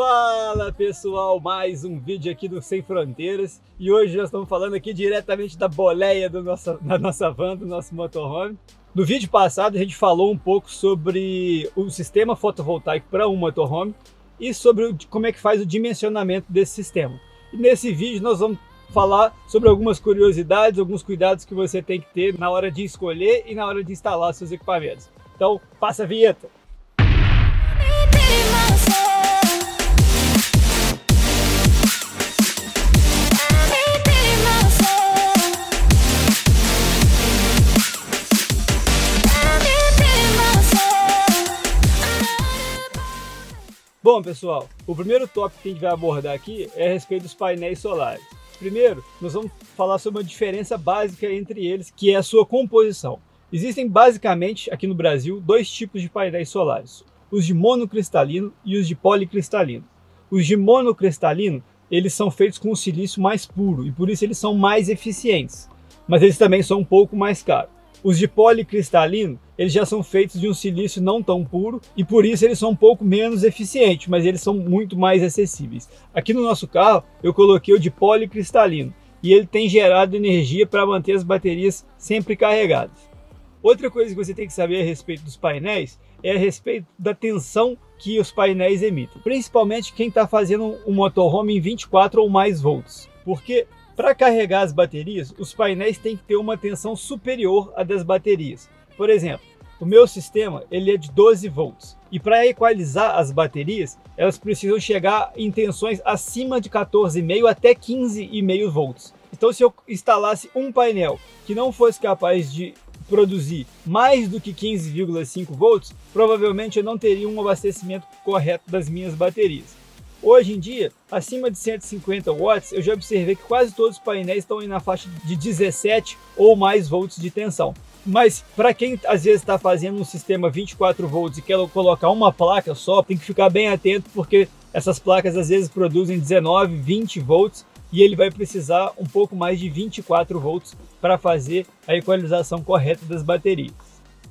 Fala pessoal, mais um vídeo aqui do Sem Fronteiras e hoje nós estamos falando aqui diretamente da boleia da nossa van, do nosso motorhome. No vídeo passado a gente falou um pouco sobre o sistema fotovoltaico para um motorhome e sobre como é que faz o dimensionamento desse sistema. E nesse vídeo nós vamos falar sobre algumas curiosidades, alguns cuidados que você tem que ter na hora de escolher e na hora de instalar seus equipamentos. Então passa a vinheta! Bom pessoal, o primeiro tópico que a gente vai abordar aqui é a respeito dos painéis solares. Primeiro, nós vamos falar sobre uma diferença básica entre eles, que é a sua composição. Existem basicamente, aqui no Brasil, dois tipos de painéis solares, os de monocristalino e os de policristalino. Os de monocristalino, eles são feitos com um silício mais puro e por isso eles são mais eficientes, mas eles também são um pouco mais caros. Os de policristalino, eles já são feitos de um silício não tão puro e por isso eles são um pouco menos eficientes, mas eles são muito mais acessíveis. Aqui no nosso carro eu coloquei o de policristalino e ele tem gerado energia para manter as baterias sempre carregadas. Outra coisa que você tem que saber a respeito dos painéis é a respeito da tensão que os painéis emitem, principalmente quem está fazendo um motorhome em 24 ou mais volts, porque para carregar as baterias, os painéis têm que ter uma tensão superior à das baterias. Por exemplo, o meu sistema ele é de 12 volts e para equalizar as baterias, elas precisam chegar em tensões acima de 14,5 até 15,5 volts. Então se eu instalasse um painel que não fosse capaz de produzir mais do que 15,5 volts, provavelmente eu não teria um abastecimento correto das minhas baterias. Hoje em dia, acima de 150 watts, eu já observei que quase todos os painéis estão aí na faixa de 17 ou mais volts de tensão. Mas para quem às vezes está fazendo um sistema 24 volts e quer colocar uma placa só, tem que ficar bem atento porque essas placas às vezes produzem 19, 20 volts e ele vai precisar um pouco mais de 24 volts para fazer a equalização correta das baterias.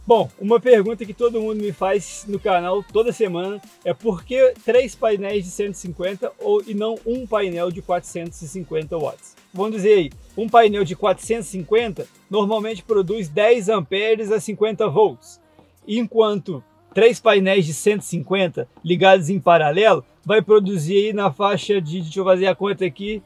Bom, uma pergunta que todo mundo me faz no canal toda semana é por que 3 painéis de 150 e não um painel de 450 watts? Vamos dizer aí, um painel de 450 normalmente produz 10 amperes a 50 volts, enquanto 3 painéis de 150 ligados em paralelo vai produzir aí na faixa de, deixa eu fazer a conta aqui,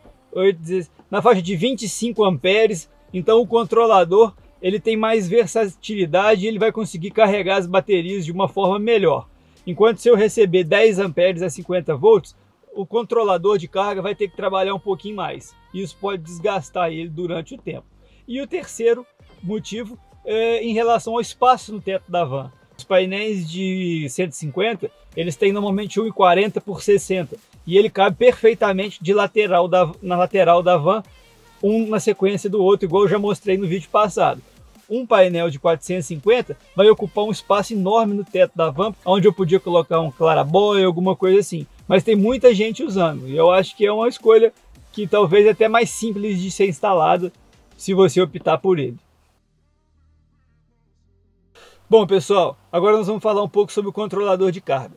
na faixa de 25 amperes, então o controlador ele tem mais versatilidade e ele vai conseguir carregar as baterias de uma forma melhor. Enquanto se eu receber 10 amperes a 50 volts, o controlador de carga vai ter que trabalhar um pouquinho mais. Isso pode desgastar ele durante o tempo. E o terceiro motivo é em relação ao espaço no teto da van. Os painéis de 150, eles têm normalmente 1,40 por 60 e ele cabe perfeitamente na lateral da van, um na sequência do outro, igual eu já mostrei no vídeo passado. Um painel de 450 vai ocupar um espaço enorme no teto da van, onde eu podia colocar um clarabóia, alguma coisa assim. Mas tem muita gente usando e eu acho que é uma escolha que talvez é até mais simples de ser instalada se você optar por ele. Bom pessoal, agora nós vamos falar um pouco sobre o controlador de carga.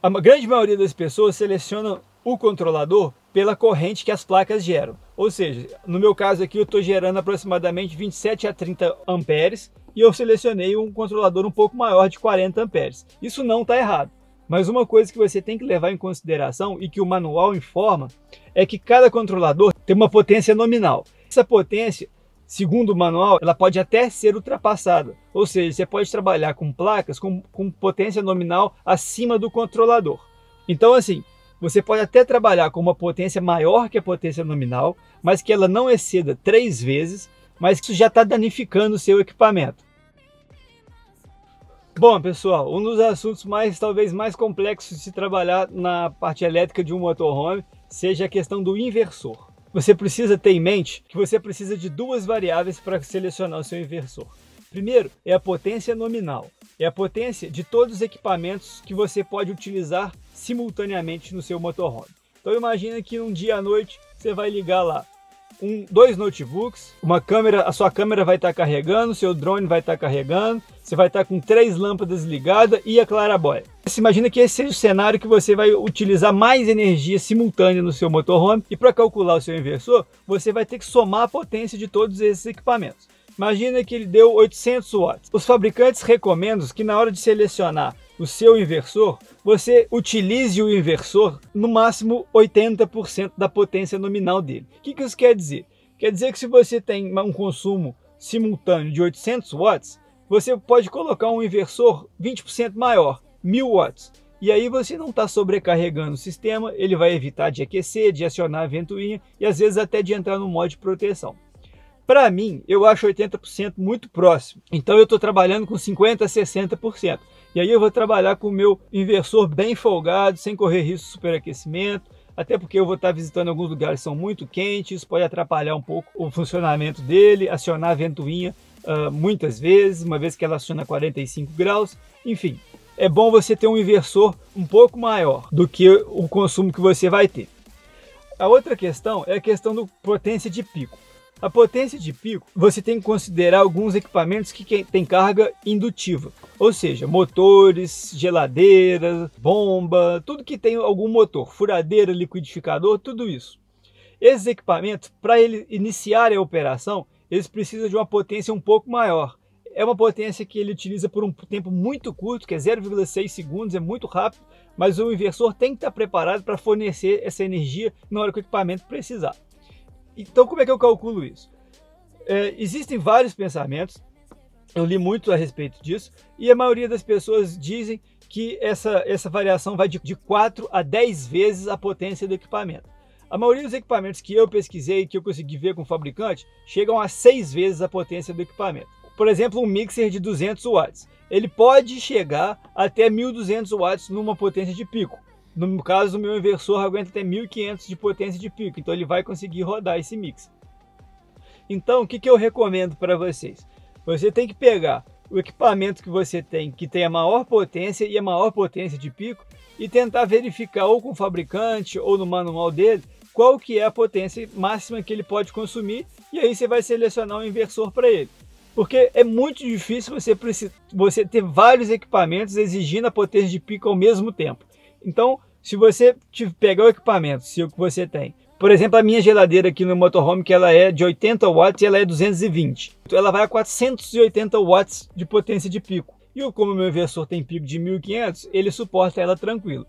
A grande maioria das pessoas seleciona o controlador pela corrente que as placas geram. Ou seja, no meu caso aqui eu estou gerando aproximadamente 27 a 30 amperes e eu selecionei um controlador um pouco maior de 40 amperes. Isso não está errado, mas uma coisa que você tem que levar em consideração e que o manual informa é que cada controlador tem uma potência nominal. Essa potência, segundo o manual, ela pode até ser ultrapassada. Ou seja, você pode trabalhar com placas com potência nominal acima do controlador. Então assim, você pode até trabalhar com uma potência maior que a potência nominal, mas que ela não exceda 3 vezes, mas que isso já está danificando o seu equipamento. Bom pessoal, um dos assuntos talvez mais complexos de se trabalhar na parte elétrica de um motorhome seja a questão do inversor. Você precisa ter em mente que você precisa de duas variáveis para selecionar o seu inversor. Primeiro é a potência nominal, é a potência de todos os equipamentos que você pode utilizar simultaneamente no seu motorhome. Então imagina que um dia à noite você vai ligar lá dois notebooks, uma câmera, a sua câmera vai estar carregando, seu drone vai estar carregando, você vai estar com 3 lâmpadas ligadas e a claraboia. Você imagina que esse seja o cenário que você vai utilizar mais energia simultânea no seu motorhome, e para calcular o seu inversor, você vai ter que somar a potência de todos esses equipamentos. Imagina que ele deu 800 watts. Os fabricantes recomendam que na hora de selecionar o seu inversor, você utilize o inversor no máximo 80% da potência nominal dele. O que isso quer dizer? Quer dizer que se você tem um consumo simultâneo de 800 watts, você pode colocar um inversor 20% maior, 1000 watts. E aí você não está sobrecarregando o sistema, ele vai evitar de aquecer, de acionar a ventoinha e às vezes até de entrar no modo de proteção. Para mim, eu acho 80% muito próximo. Então eu estou trabalhando com 50% a 60%. E aí eu vou trabalhar com o meu inversor bem folgado, sem correr risco de superaquecimento. Até porque eu vou estar visitando alguns lugares que são muito quentes, isso pode atrapalhar um pouco o funcionamento dele, acionar a ventoinha muitas vezes, uma vez que ela aciona 45 graus. Enfim, é bom você ter um inversor um pouco maior do que o consumo que você vai ter. A outra questão é a questão da potência de pico. A potência de pico, você tem que considerar alguns equipamentos que têm carga indutiva, ou seja, motores, geladeiras, bomba, tudo que tem algum motor, furadeira, liquidificador, tudo isso. Esses equipamentos, para ele iniciar a operação, eles precisam de uma potência um pouco maior. É uma potência que ele utiliza por um tempo muito curto, que é 0,6 segundos, é muito rápido, mas o inversor tem que estar preparado para fornecer essa energia na hora que o equipamento precisar. Então, como é que eu calculo isso? Existem vários pensamentos, eu li muito a respeito disso, e a maioria das pessoas dizem que essa variação vai de 4 a 10 vezes a potência do equipamento. A maioria dos equipamentos que eu pesquisei, que eu consegui ver com o fabricante, chegam a 6 vezes a potência do equipamento. Por exemplo, um mixer de 200 watts, ele pode chegar até 1200 watts numa potência de pico. No caso, o meu inversor aguenta até 1500 de potência de pico, então ele vai conseguir rodar esse mix. Então, o que eu recomendo para vocês? Você tem que pegar o equipamento que você tem, que tem a maior potência e a maior potência de pico, e tentar verificar ou com o fabricante ou no manual dele, qual que é a potência máxima que ele pode consumir, e aí você vai selecionar um inversor para ele. Porque é muito difícil você ter vários equipamentos exigindo a potência de pico ao mesmo tempo. Então, se você pegar o equipamento, se o que você tem, por exemplo, a minha geladeira aqui no motorhome, que ela é de 80 watts e ela é 220. Então ela vai a 480 watts de potência de pico. E como o meu inversor tem pico de 1500, ele suporta ela tranquilo.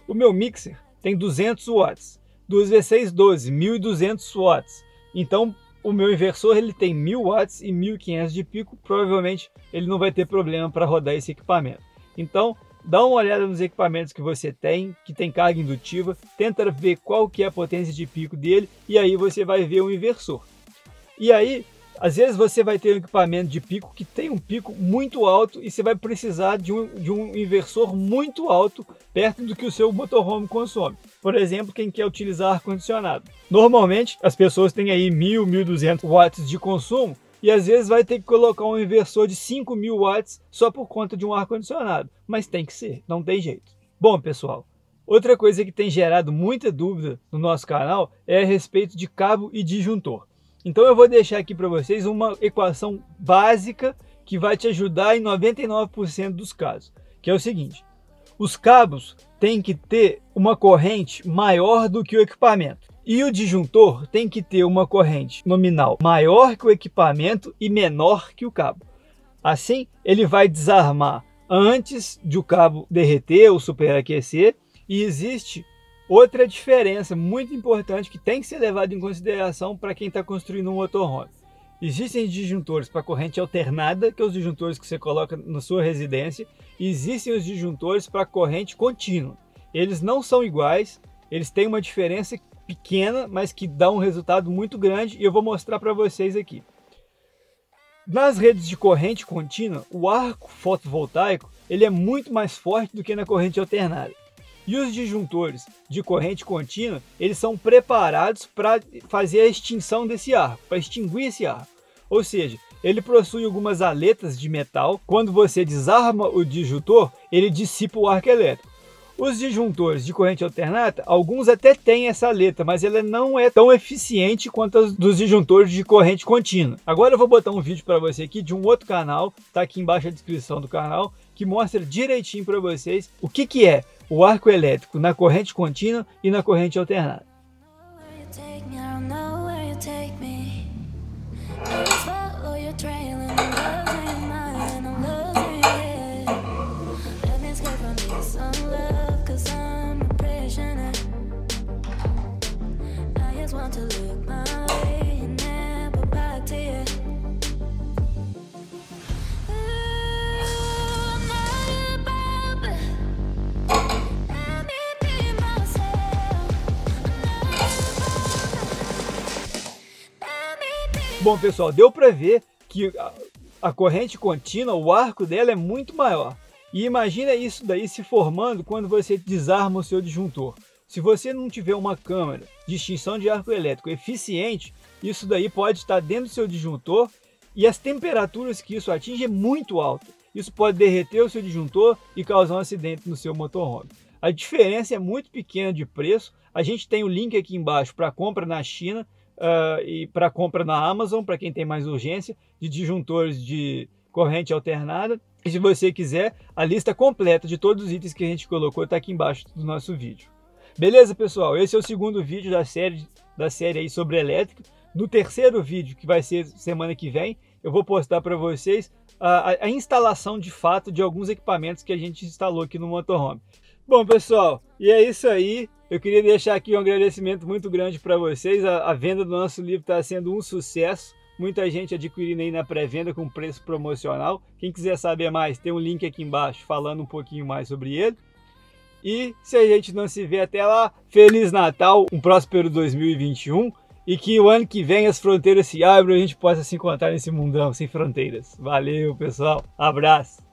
O meu mixer tem 200 watts. 2 vezes 6, 12, 1200 watts. Então o meu inversor ele tem 1000 watts e 1500 de pico. Provavelmente ele não vai ter problema para rodar esse equipamento. Então, dá uma olhada nos equipamentos que você tem, que tem carga indutiva, tenta ver qual que é a potência de pico dele e aí você vai ver o inversor. E aí, às vezes você vai ter um equipamento de pico que tem um pico muito alto e você vai precisar de um inversor muito alto, perto do que o seu motorhome consome. Por exemplo, quem quer utilizar ar-condicionado. Normalmente, as pessoas têm aí 1000, 1200 watts de consumo, e às vezes vai ter que colocar um inversor de 5000 watts só por conta de um ar-condicionado. Mas tem que ser, não tem jeito. Bom, pessoal, outra coisa que tem gerado muita dúvida no nosso canal é a respeito de cabo e disjuntor. Então eu vou deixar aqui para vocês uma equação básica que vai te ajudar em 99% dos casos. Que é o seguinte, os cabos têm que ter uma corrente maior do que o equipamento. E o disjuntor tem que ter uma corrente nominal maior que o equipamento e menor que o cabo. Assim, ele vai desarmar antes de o cabo derreter ou superaquecer. E existe outra diferença muito importante que tem que ser levada em consideração para quem está construindo um motorhome. Existem disjuntores para corrente alternada, que é os disjuntores que você coloca na sua residência. E existem os disjuntores para corrente contínua. Eles não são iguais, eles têm uma diferença pequena, mas que dá um resultado muito grande, e eu vou mostrar para vocês aqui. Nas redes de corrente contínua, o arco fotovoltaico ele é muito mais forte do que na corrente alternada. E os disjuntores de corrente contínua, eles são preparados para fazer a extinção desse arco, para extinguir esse arco. Ou seja, ele possui algumas aletas de metal. Quando você desarma o disjuntor, ele dissipa o arco elétrico. Os disjuntores de corrente alternada, alguns até têm essa letra, mas ela não é tão eficiente quanto as dos disjuntores de corrente contínua. Agora eu vou botar um vídeo para você aqui de um outro canal, tá aqui embaixo a descrição do canal, que mostra direitinho para vocês o que é o arco elétrico na corrente contínua e na corrente alternada. Bom, pessoal, deu para ver que a corrente contínua, o arco dela é muito maior. E imagina isso daí se formando quando você desarma o seu disjuntor. Se você não tiver uma câmara de extinção de arco elétrico eficiente, isso daí pode estar dentro do seu disjuntor e as temperaturas que isso atinge é muito alta. Isso pode derreter o seu disjuntor e causar um acidente no seu motorhome. A diferença é muito pequena de preço. A gente tem o link aqui embaixo para compra na China e para compra na Amazon, para quem tem mais urgência, de disjuntores de corrente alternada. E se você quiser, a lista completa de todos os itens que a gente colocou está aqui embaixo do nosso vídeo. Beleza, pessoal? Esse é o segundo vídeo da série aí sobre elétrica. No terceiro vídeo, que vai ser semana que vem, eu vou postar para vocês a instalação de fato de alguns equipamentos que a gente instalou aqui no motorhome. Bom, pessoal, e é isso aí. Eu queria deixar aqui um agradecimento muito grande para vocês. A venda do nosso livro está sendo um sucesso. Muita gente adquirindo aí na pré-venda com preço promocional. Quem quiser saber mais, tem um link aqui embaixo falando um pouquinho mais sobre ele. E se a gente não se vê até lá, Feliz Natal, um próspero 2021. E que o ano que vem as fronteiras se abram e a gente possa se encontrar nesse mundão sem fronteiras. Valeu, pessoal. Abraço.